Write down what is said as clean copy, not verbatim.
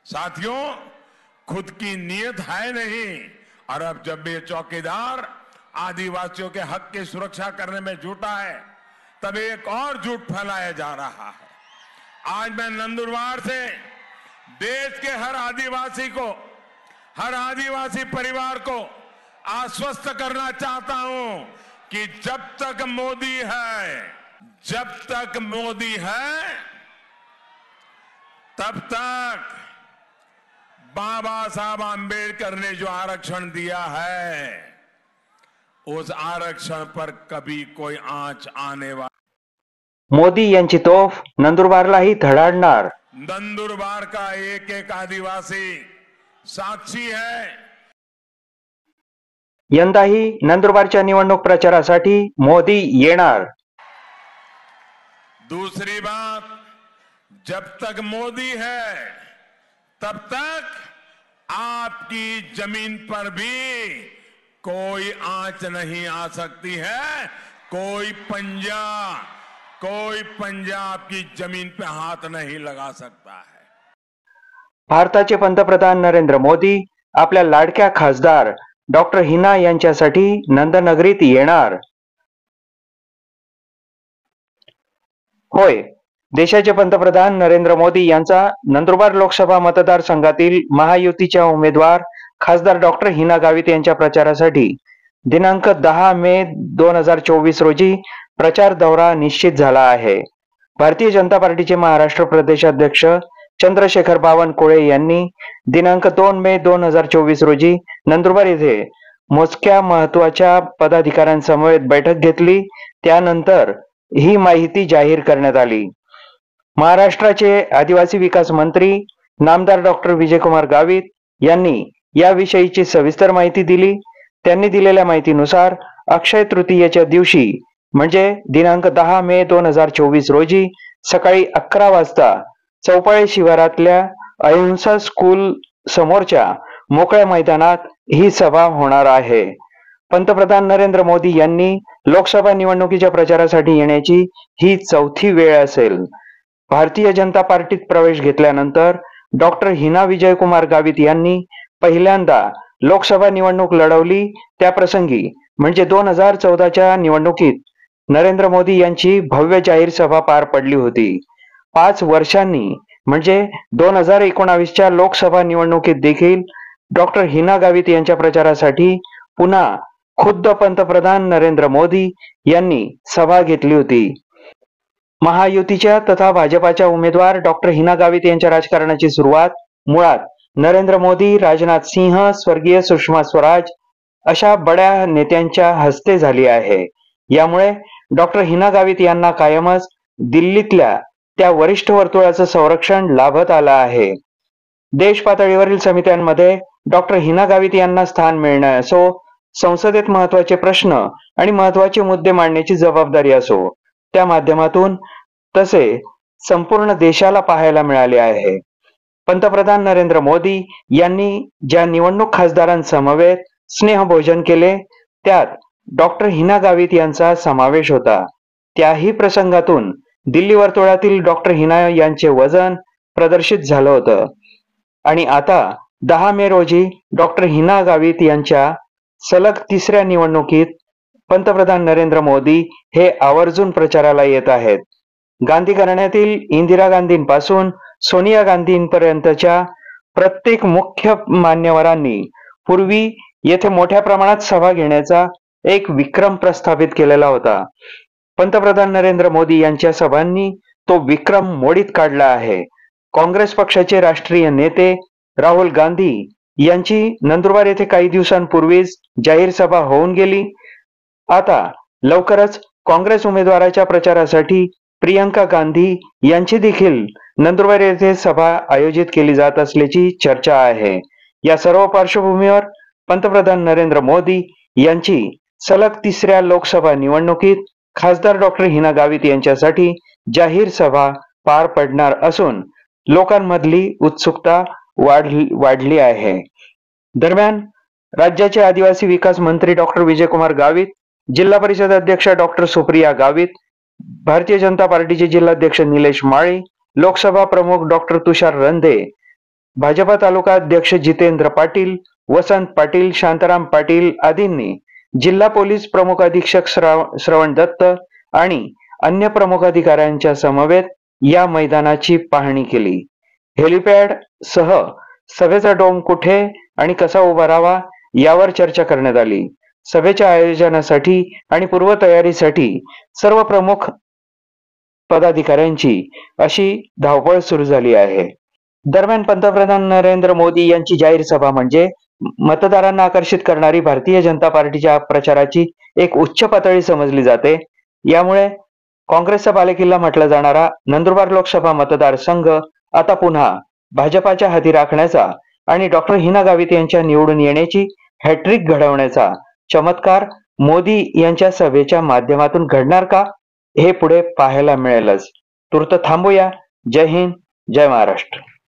साथियों, खुद की नीयत है नहीं और अब जब ये चौकीदार आदिवासियों के हक की सुरक्षा करने में जुटा है, तब एक और झूठ फैलाया जा रहा है। आज मैं नंदुरबार से देश के हर आदिवासी को, हर आदिवासी परिवार को आश्वस्त करना चाहता हूं कि जब तक मोदी है, जब तक मोदी है, तब तक बाबा साहब आंबेडकर ने जो आरक्षण दिया है, उस आरक्षण पर कभी कोई आंच आने वाली। मोदी यांची तोफ नंदुरबारलाही धडाडणार। नंदुरबार का एक एक आदिवासी साक्षी है। यंदाही नंदुरबारच्या निवडणूक प्रचारासाठी मोदी येणार। दूसरी बात, जब तक मोदी है तब तक आपकी जमीन पर भी कोई आंच नहीं आ सकती है। कोई पंजा आपकी जमीन पे हाथ नहीं लगा सकता है। भारताचे पंतप्रधान नरेंद्र मोदी आपल्या लाडक्या खासदार डॉक्टर हिना यांच्यासाठी नंदनगरीत येणार। होय, देशाचे पंतप्रधान नरेंद्र मोदी यांचा नंदुरबार लोकसभा मतदारसंघातील महायुतीच्या उमेदवार खासदार डॉक्टर हिना गावित यांच्या प्रचारासाठी दिनांक 10 मे 2024 रोजी प्रचार दौरा निश्चित झाला आहे। भारतीय जनता पार्टीचे महाराष्ट्र प्रदेशाध्यक्ष चंद्रशेखर बावनकुळे यांनी दिनांक 2 मे 2024 रोजी नंदुरबार येथे मोजक्या महत्त्वाच्या पदाधिकाऱ्यांसमवेत बैठक घेतली। त्यानंतर ही माहिती जाहीर करण्यात आली। महाराष्ट्राचे आदिवासी विकास मंत्री नामदार डॉक्टर विजयकुमार गावित यांनी याविषयीची सविस्तर माहिती दिली। त्यांनी दिलेल्या माहितीनुसार अक्षय तृतीयेच्या दिवशी म्हणजे दिनांक 10 मे 2024 रोजी सकाळी 11 वाजता चौपाळे शिवारातल्या अहिंसा स्कूल समोरच्या मोकळ्या मैदानात ही सभा होणार आहे। पंतप्रधान नरेंद्र मोदी यांनी लोकसभा निवडणुकीच्या प्रचारासाठी येण्याची ही चौथी वेळ असेल। भारतीय जनता पार्टीत प्रवेश घेतल्यानंतर डॉक्टर हिना विजयकुमार गावित यांनी पहिल्यांदा लोकसभा निवडणूक लढवली। त्याप्रसंगी म्हणजे 2014च्या निवडणुकीत नरेंद्र मोदी यांची भव्य जाहीर सभा पार पडली होती। 5 वर्षांनी म्हणजे 2019च्या लोकसभा निवडणुकीत देखील डॉक्टर हिना गावित यांच्या प्रचारासाठी पुन्हा खुद्द पंतप्रधान नरेंद्र मोदी यांनी सभा घेतली होती। महायुतीच्या तथा भाजपाच्या उमेदवार डॉक्टर हिना गावित यांच्या राजकारणाची सुरुवात मुळात नरेंद्र मोदी, राजनाथ सिंह, स्वर्गीय सुषमा स्वराज अशा बड्या नेत्यांच्या हस्ते झाली आहे। यामुळे डॉक्टर हिना गावित यांना कायमच दिल्लीतल्या त्या वरिष्ठ वर्तुळाचं संरक्षण लाभत आलं आहे। देश पातळीवरील समित्यांमध्ये डॉक्टर हिना गावित यांना स्थान मिळणे असो, संसदेत महत्त्वाचे प्रश्न आणि महत्त्वाचे मुद्दे मांडण्याची जबाबदारी असो, त्या माध्यमातून तसे संपूर्ण देशाला पाहायला मिळाले आहे। पंतप्रधान नरेंद्र मोदी यांनी ज्या निवडणूक खासदारांसमवेत स्नेहभोजन केले त्यात डॉक्टर हिना गावित यांचा समावेश होता। त्याही प्रसंगातून दिल्ली वर्तुळातील डॉक्टर हिना यांचे वजन प्रदर्शित झालं होतं आणि आता 10 मे रोजी डॉक्टर हिना गावित यांच्या सलग तिसऱ्या निवडणुकीत पंतप्रधान नरेंद्र मोदी हे आवर्जून प्रचाराला येत आहेत। गांधी घराण्यातील इंदिरा गांधींपासून सोनिया गांधींपर्यंतच्या प्रत्येक मुख्य मान्यवरांनी पूर्वी येथे मोठ्या प्रमाणात सभा घेण्याचा एक विक्रम प्रस्थापित केलेला होता। पंतप्रधान नरेंद्र मोदी यांच्या सभांनी तो विक्रम मोडीत काढला आहे। काँग्रेस पक्षाचे राष्ट्रीय नेते राहुल गांधी यांची नंदुरबार येथे काही दिवसांपूर्वीच जाहीर सभा होऊन गेली। आता लवकरच काँग्रेस उमेदवाराच्या प्रचारासाठी प्रियंका गांधी यांची देखील नंदुरबार येथे सभा आयोजित केली जात असल्याची चर्चा आहे। या सर्व पार्श्वभूमीवर पंतप्रधान नरेंद्र मोदी यांची सलग तिसऱ्या लोकसभा निवडणुकीत खासदार डॉक्टर हिना गावित यांच्यासाठी जाहीर सभा पार पडणार असून लोकांमधली उत्सुकता वाढली आहे। दरम्यान राज्याचे आदिवासी विकास मंत्री डॉक्टर विजयकुमार गावित, जिल्हा परिषद अध्यक्ष डॉक्टर सुप्रिया गावित, भारतीय जनता पार्टीचे जिल्हाध्यक्ष निलेश माळी, लोकसभा प्रमुख डॉक्टर तुषार रंधे भाजपा तालुका अध्यक्ष जितेंद्र पाटील, वसंत पाटील, शांताराम पाटील आदींनी जिल्हा पोलीस प्रमुख अधीक्षक श्रवण दत्त आणि अन्य प्रमुख अधिकाऱ्यांच्या समवेत या मैदानाची पाहणी केली. हेलिपॅड सह सभेचा डोम कुठे आणि कसा उभारावा यावर चर्चा करण्यात आली. सभेच्या आयोजनासाठी आणि पूर्वतयारीसाठी सर्व प्रमुख पदाधिकाऱ्यांची अशी धावपळ सुरू झाली आहे. दरम्यान पंतप्रधान नरेंद्र मोदी यांची जाहीर सभा म्हणजे मतदारांना आकर्षित करणारी भारतीय जनता पार्टीच्या प्रचाराची एक उच्च पातळी समजली जाते. यामुळे काँग्रेसचा बालेकिल्ला म्हटला जाणारा नंदुरबार लोकसभा मतदारसंघ आता पुन्हा भाजपाच्या हाती राखण्याचा आणि डॉक्टर हिना गावित यांच्या निवडून येण्याची हॅट्रिक घडवण्याचा चमत्कार मोदी यांच्या सभेच्या माध्यमातून घडणार का, हे पुढे पाहायला मिळेलच. तूर्त थांबूया. जय हिंद, जय महाराष्ट्र.